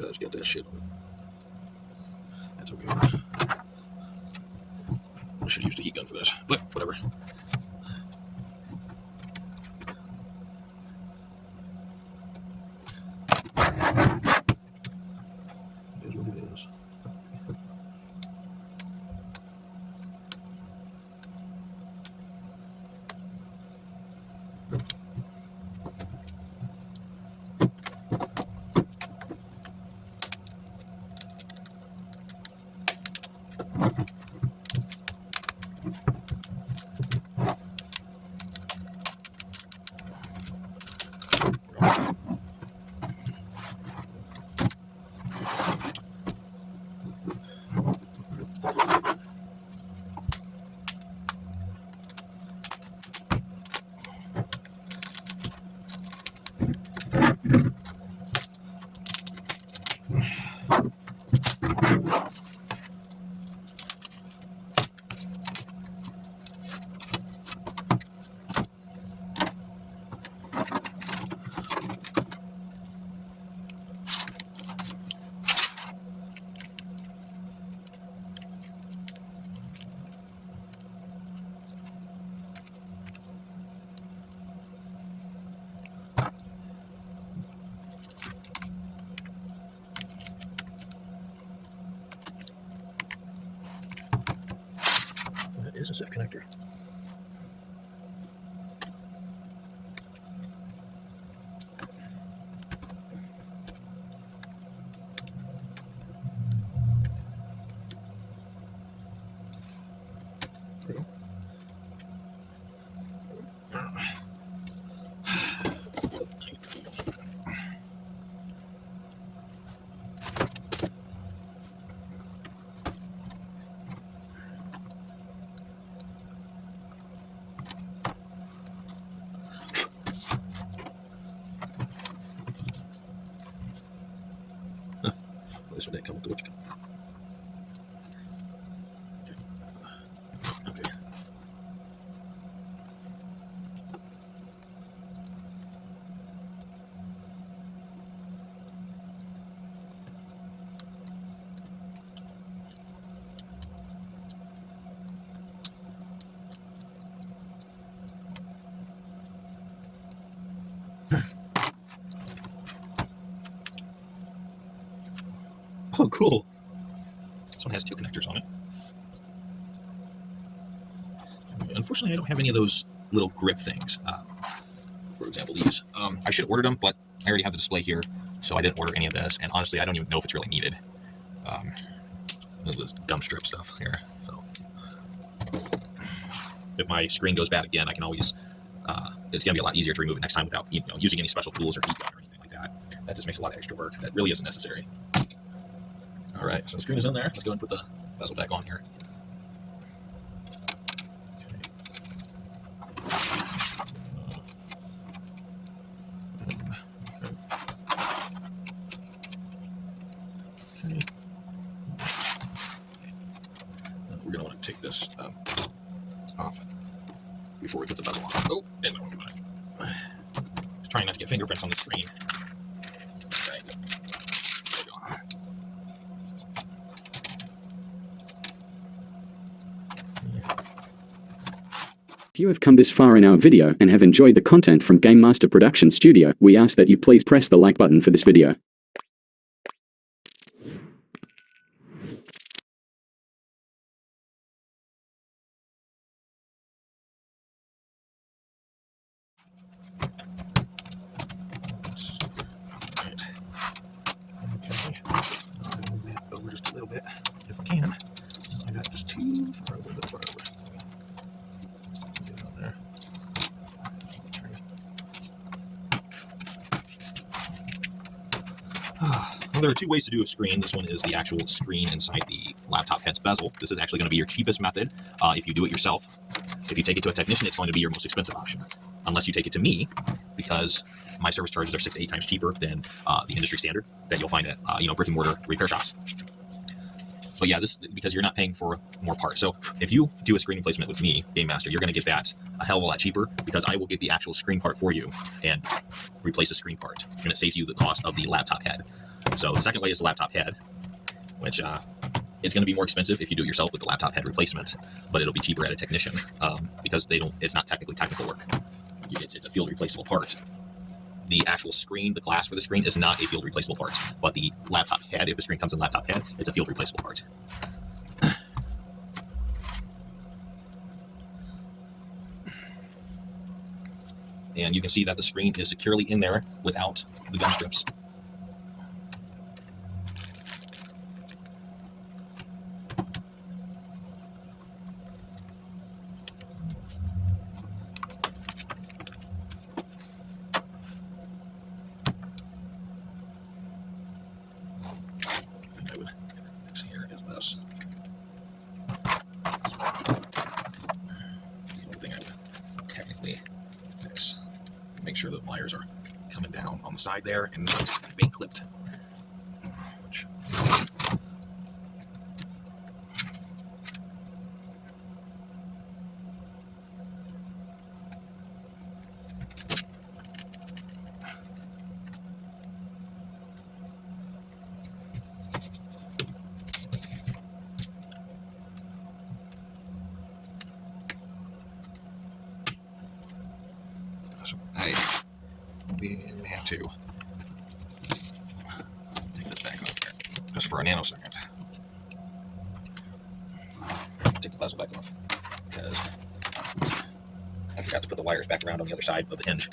Let's get that shit on. That's okay. I should use the heat gun for this, but whatever. It is what it is. That is a zip connector. There we go. This one didn't come with the what you got. Okay. Oh, cool. This one has two connectors on it. Unfortunately, I don't have any of those little grip things. For example, these. I should have ordered them, but I already have the display here, so I didn't order any of this. And honestly, I don't even know if it's really needed. This gum strip stuff here. So if my screen goes bad again, I can always it's going to be a lot easier to remove it next time without using any special tools or heat gun or anything like that. That just makes a lot of extra work that really isn't necessary. All right, so the screen is in there. Let's go and put the bezel back on here. Okay. We're going to want to take this off before we put the bezel on. Oh, and then we'll do it. Just trying not to get fingerprints on the screen. Okay. There we go. If you have come this far in our video and have enjoyed the content from Game Master Production Studio, we ask that you please press the like button for this video. Okay, I'll move that over just a little bit if I can. I got just too far over, a bit far over. Get it on there. Well, there are two ways to do a screen. This one is the actual screen inside the laptop head's bezel. This is actually going to be your cheapest method if you do it yourself. If you take it to a technician, it's going to be your most expensive option. Unless you take it to me, because my service charges are 6 to 8 times cheaper than the industry standard that you'll find at brick and mortar repair shops. But yeah, this because you're not paying for more parts. So if you do a screen replacement with me, Game Master, you're going to get that a hell of a lot cheaper because I will get the actual screen part for you and replace the screen part, and it saves you the cost of the laptop head. So the second way is the laptop head, which it's going to be more expensive if you do it yourself with the laptop head replacement, but it'll be cheaper at a technician because it's not technically technical work. It's a field replaceable part. The actual screen, the glass for the screen, is not a field replaceable part, but the laptop head, if the screen comes in laptop head, it's a field replaceable part. And you can see that the screen is securely in there without the gum strips. Make sure the wires are coming down on the side there and not being clipped. We have to take this back off just for a nanosecond. Take the bezel back off because I forgot to put the wires back around on the other side of the hinge.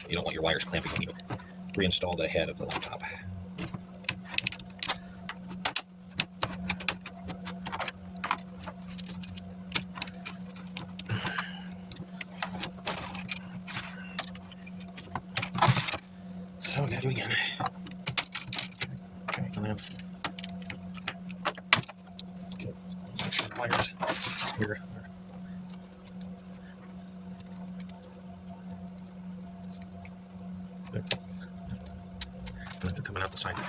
You don't want your wires clamping when you reinstall the head of the laptop. So we gotta do it again. Okay, come in. Okay, make sure the wires here. There. And they're coming out the side there.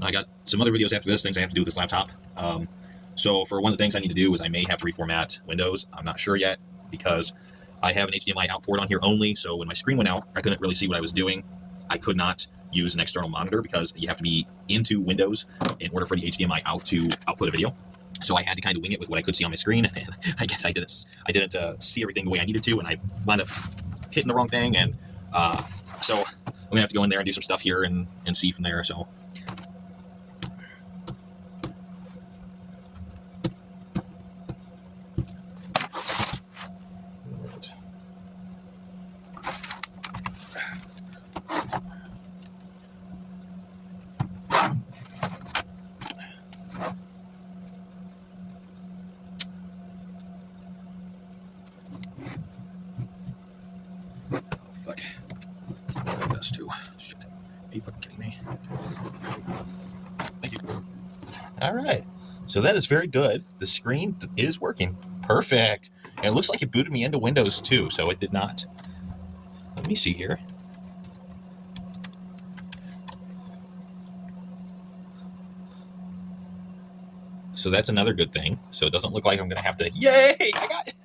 I got some other videos after this, things I have to do with this laptop. So for one of the things I need to do is I may have to reformat Windows. I'm not sure yet because I have an HDMI out port on here only. So when my screen went out, I couldn't really see what I was doing. I could not use an external monitor because you have to be into Windows in order for the HDMI out to output a video. So I had to kind of wing it with what I could see on my screen, and I guess I didn't see everything the way I needed to, and I wound up hitting the wrong thing. And so I'm gonna have to go in there and do some stuff here and see from there. So. Fuck. That's too. Shit. Are you fucking kidding me? Thank you. All right. So that is very good. The screen is working. Perfect. And it looks like it booted me into Windows too, so it did not. Let me see here. So that's another good thing. So it doesn't look like I'm going to have to. Yay! I got it.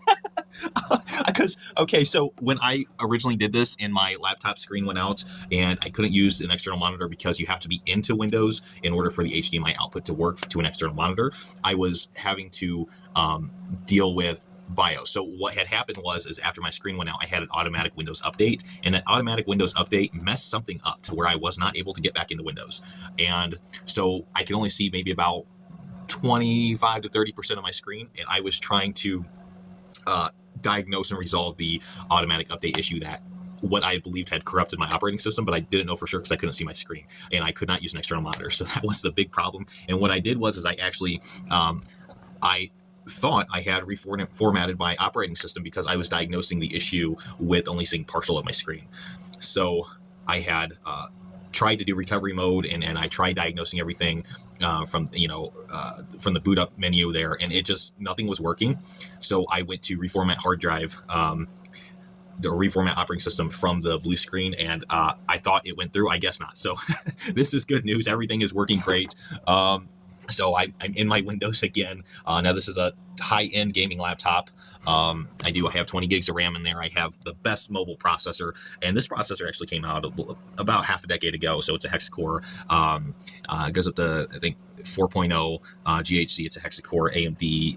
Because, okay, so when I originally did this and my laptop screen went out and I couldn't use an external monitor because you have to be into Windows in order for the HDMI output to work to an external monitor, I was having to deal with BIOS. So what had happened is after my screen went out, I had an automatic Windows update, and that automatic Windows update messed something up to where I was not able to get back into Windows. And so I could only see maybe about 25 to 30% of my screen, and I was trying to diagnose and resolve the automatic update issue that what I believed had corrupted my operating system, but I didn't know for sure because I couldn't see my screen and I could not use an external monitor. So that was the big problem. And what I did was I actually I thought I had reformatted my operating system because I was diagnosing the issue with only seeing partial of my screen. So I had tried to do recovery mode and I tried diagnosing everything from the boot up menu there, and it just nothing was working. So I went to reformat hard drive, the reformat operating system from the blue screen, and I thought it went through. I guess not. So this is good news. Everything is working great. So I'm in my Windows again. Now this is a high-end gaming laptop. I have 20 gigs of RAM in there. I have the best mobile processor, and this processor actually came out about half a decade ago. So it's a hexa-core. It goes up to, I think, 4.0 GHz. It's a hexa-core AMD.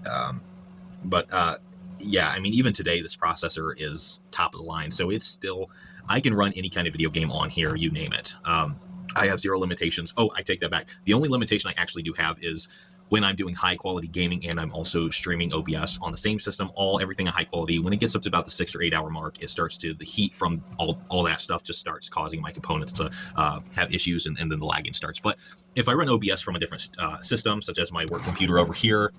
Yeah, I mean, even today, this processor is top of the line. So it's still, I can run any kind of video game on here, you name it. I have zero limitations. Oh, I take that back. The only limitation I actually do have is when I'm doing high quality gaming and I'm also streaming OBS on the same system, everything at high quality. When it gets up to about the 6 or 8 hour mark, it starts to, the heat from all that stuff just starts causing my components to have issues, and then the lagging starts. But if I run OBS from a different system, such as my work computer over here,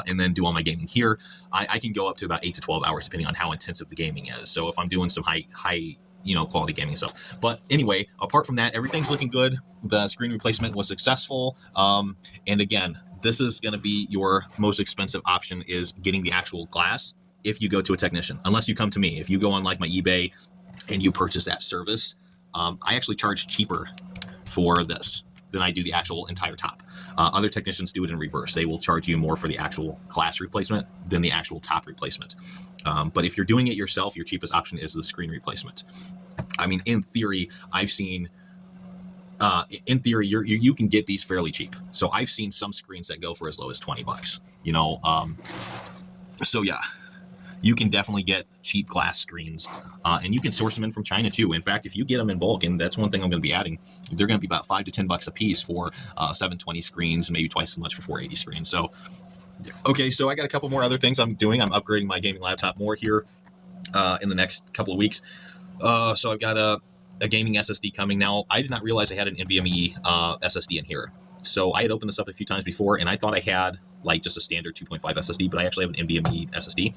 and then do all my gaming here, I can go up to about 8 to 12 hours depending on how intensive the gaming is. So if I'm doing some high quality gaming stuff. But anyway, apart from that, everything's looking good. The screen replacement was successful. And again, this is going to be your most expensive option, is getting the actual glass if you go to a technician, unless you come to me. If you go on like my eBay and you purchase that service, I actually charge cheaper for this than I do the actual entire top. Other technicians do it in reverse. They will charge you more for the actual glass replacement than the actual top replacement. But if you're doing it yourself, your cheapest option is the screen replacement. I mean, in theory, I've seen, you can get these fairly cheap. So I've seen some screens that go for as low as $20, so yeah. You can definitely get cheap glass screens, and you can source them in from China too. In fact, if you get them in bulk, and that's one thing I'm going to be adding, they're going to be about $5 to $10 a piece for 720 screens, and maybe twice as much for 480 screens. So, okay, so I got a couple more other things I'm doing. I'm upgrading my gaming laptop more here in the next couple of weeks. So I've got a gaming SSD coming now. I did not realize I had an NVMe SSD in here. So I had opened this up a few times before, and I thought I had like just a standard 2.5 SSD, but I actually have an NVMe SSD.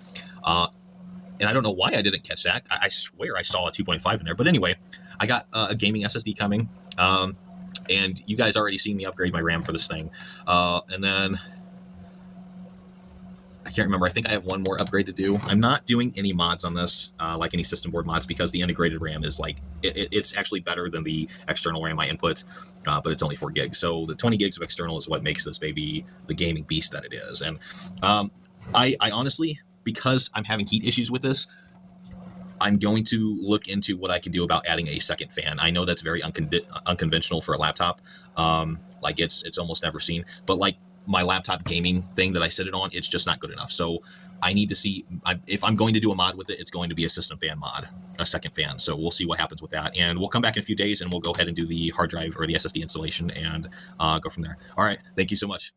And I don't know why I didn't catch that. I swear I saw a 2.5 in there. But anyway, I got a gaming SSD coming. And you guys already seen me upgrade my RAM for this thing. And then I can't remember. I think I have one more upgrade to do. I'm not doing any mods on this, like any system board mods, because the integrated RAM is like, it's actually better than the external RAM I input, but it's only 4 gigs. So the 20 gigs of external is what makes this baby the gaming beast that it is. And I honestly, because I'm having heat issues with this, I'm going to look into what I can do about adding a second fan. I know that's very unconventional for a laptop. Like it's almost never seen, but like my laptop gaming thing that I set it on, it's just not good enough. So I need to see if I'm going to do a mod with it, it's going to be a system fan mod, a second fan. So we'll see what happens with that. And we'll come back in a few days and we'll go ahead and do the hard drive or the SSD installation and go from there. All right. Thank you so much.